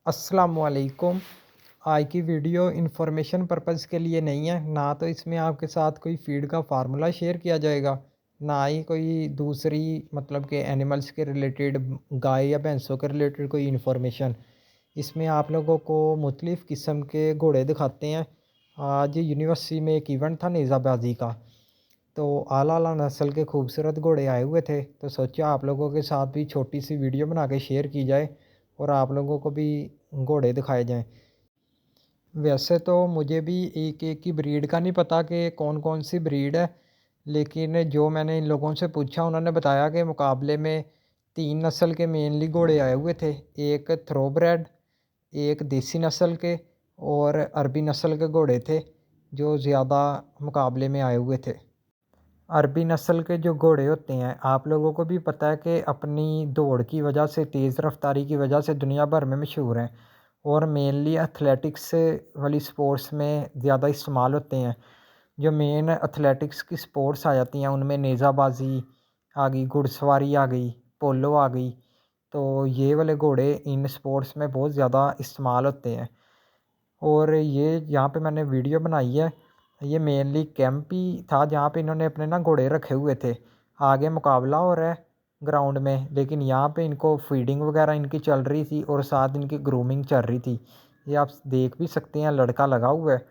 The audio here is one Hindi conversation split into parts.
अस्सलामुअलैकुम। आज की वीडियो इन्फॉर्मेशन पर्पज़ के लिए नहीं है। ना तो इसमें आपके साथ कोई फ़ीड का फ़ार्मूला शेयर किया जाएगा, ना ही कोई दूसरी मतलब कि एनिमल्स के रिलेटेड गाय या भैंसों के रिलेटेड कोई इन्फॉर्मेशन। इसमें आप लोगों को मुख्तलिफ़ किस्म के घोड़े दिखाते हैं। आज यूनिवर्सिटी में एक इवेंट था नेज़ाबाजी का, तो आला आला नस्ल के खूबसूरत घोड़े आए हुए थे, तो सोचा आप लोगों के साथ भी छोटी सी वीडियो बना के शेयर की जाए और आप लोगों को भी घोड़े दिखाए जाएं। वैसे तो मुझे भी एक एक की ब्रीड का नहीं पता कि कौन कौन सी ब्रीड है, लेकिन जो मैंने इन लोगों से पूछा उन्होंने बताया कि मुकाबले में 3 नस्ल के मेनली घोड़े आए हुए थे। एक थ्रोब्रेड, एक देसी नस्ल के और अरबी नस्ल के घोड़े थे जो ज़्यादा मुकाबले में आए हुए थे। अरबी नस्ल के जो घोड़े होते हैं, आप लोगों को भी पता है कि अपनी दौड़ की वजह से, तेज़ रफ्तारी की वजह से दुनिया भर में मशहूर हैं और मेनली एथलेटिक्स वाली स्पोर्ट्स में ज़्यादा इस्तेमाल होते हैं। जो मेन एथलेटिक्स की स्पोर्ट्स आ जाती हैं उनमें नेज़ाबाजी आ गई, घुड़सवारी आ गई, पोलो आ गई, तो ये वाले घोड़े इन स्पोर्ट्स में बहुत ज़्यादा इस्तेमाल होते हैं। और ये यहाँ पे मैंने वीडियो बनाई है, ये मेनली कैंप ही था जहाँ पे इन्होंने अपने ना घोड़े रखे हुए थे। आगे मुकाबला हो रहा है ग्राउंड में, लेकिन यहाँ पे इनको फीडिंग वगैरह इनकी चल रही थी और साथ इनकी ग्रूमिंग चल रही थी। ये आप देख भी सकते हैं, लड़का लगा हुआ है,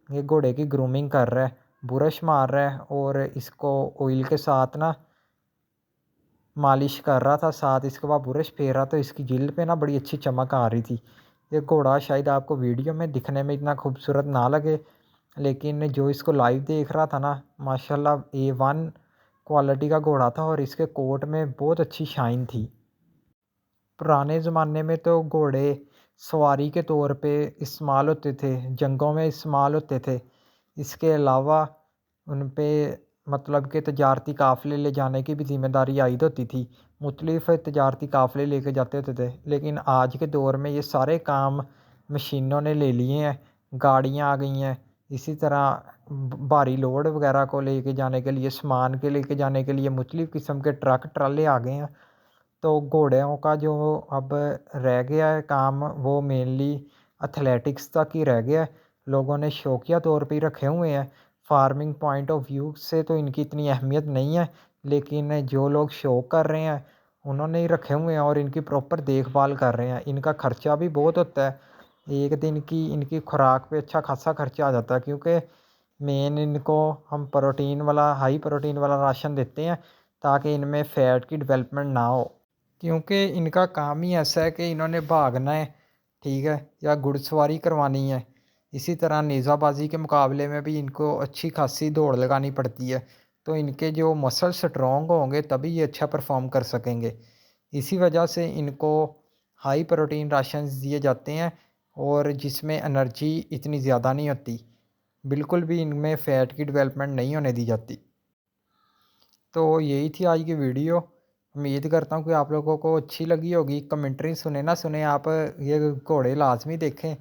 ये घोड़े की ग्रूमिंग कर रहा है, ब्रश मार रहा है और इसको ऑयल के साथ ना मालिश कर रहा था, साथ इसके बाद ब्रश फेर रहा, तो इसकी जिल्द पे ना बड़ी अच्छी चमक आ रही थी। ये घोड़ा शायद आपको वीडियो में दिखने में इतना खूबसूरत ना लगे, लेकिन जो इसको लाइव देख रहा था ना, माशाल्लाह A1 क्वालिटी का घोड़ा था और इसके कोट में बहुत अच्छी शाइन थी। पुराने ज़माने में तो घोड़े सवारी के तौर पे इस्तेमाल होते थे, जंगों में इस्तेमाल होते थे। इसके अलावा उन पे मतलब कि तजारती काफ़िले ले जाने की भी ज़िम्मेदारी आयद होती थी। मुख्तलिफ़ तजारती काफ़िले लेके जाते होते थे। लेकिन आज के दौर में ये सारे काम मशीनों ने ले लिए हैं, गाड़ियाँ आ गई हैं। इसी तरह भारी लोड वगैरह को लेके जाने के लिए, सामान के लेके जाने के लिए मुख्तलिफ़ किस्म के ट्रक ट्राले आ गए हैं। तो घोड़ों का जो अब रह गया है काम, वो मेनली एथलेटिक्स तक ही रह गया है। लोगों ने शौकिया तौर पे ही रखे हुए हैं। फार्मिंग पॉइंट ऑफ व्यू से तो इनकी इतनी अहमियत नहीं है, लेकिन जो लोग शौक कर रहे हैं उन्होंने ही रखे हुए हैं और इनकी प्रॉपर देखभाल कर रहे हैं। इनका खर्चा भी बहुत होता है, एक दिन की इनकी खुराक पे अच्छा खासा खर्चा आ जाता है, क्योंकि मेन इनको हम प्रोटीन वाला, हाई प्रोटीन वाला राशन देते हैं ताकि इनमें फ़ैट की डेवलपमेंट ना हो। क्योंकि इनका काम ही ऐसा है कि इन्होंने भागना है, ठीक है, या घुड़सवारी करवानी है। इसी तरह नेज़ाबाजी के मुकाबले में भी इनको अच्छी खासी दौड़ लगानी पड़ती है, तो इनके जो मसल स्ट्रॉन्ग होंगे तभी ये अच्छा परफॉर्म कर सकेंगे। इसी वजह से इनको हाई प्रोटीन राशंस दिए जाते हैं और जिसमें एनर्जी इतनी ज़्यादा नहीं होती, बिल्कुल भी इनमें फ़ैट की डेवलपमेंट नहीं होने दी जाती। तो यही थी आज की वीडियो। उम्मीद करता हूँ कि आप लोगों को अच्छी लगी होगी। कमेंट्री सुने ना सुने, आप ये घोड़े लाज़मी देखें।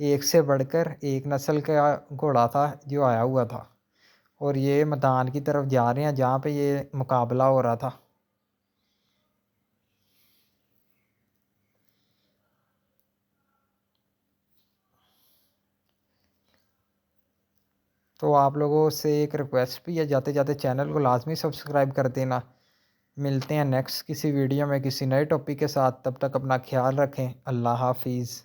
एक से बढ़कर एक नस्ल का घोड़ा था जो आया हुआ था और ये मैदान की तरफ जा रहे हैं जहाँ पे ये मुकाबला हो रहा था। तो आप लोगों से एक रिक्वेस्ट भी है, जाते जाते चैनल को लाज़मी सब्सक्राइब कर देना। मिलते हैं नेक्स्ट किसी वीडियो में किसी नए टॉपिक के साथ, तब तक अपना ख्याल रखें। अल्लाह हाफिज़।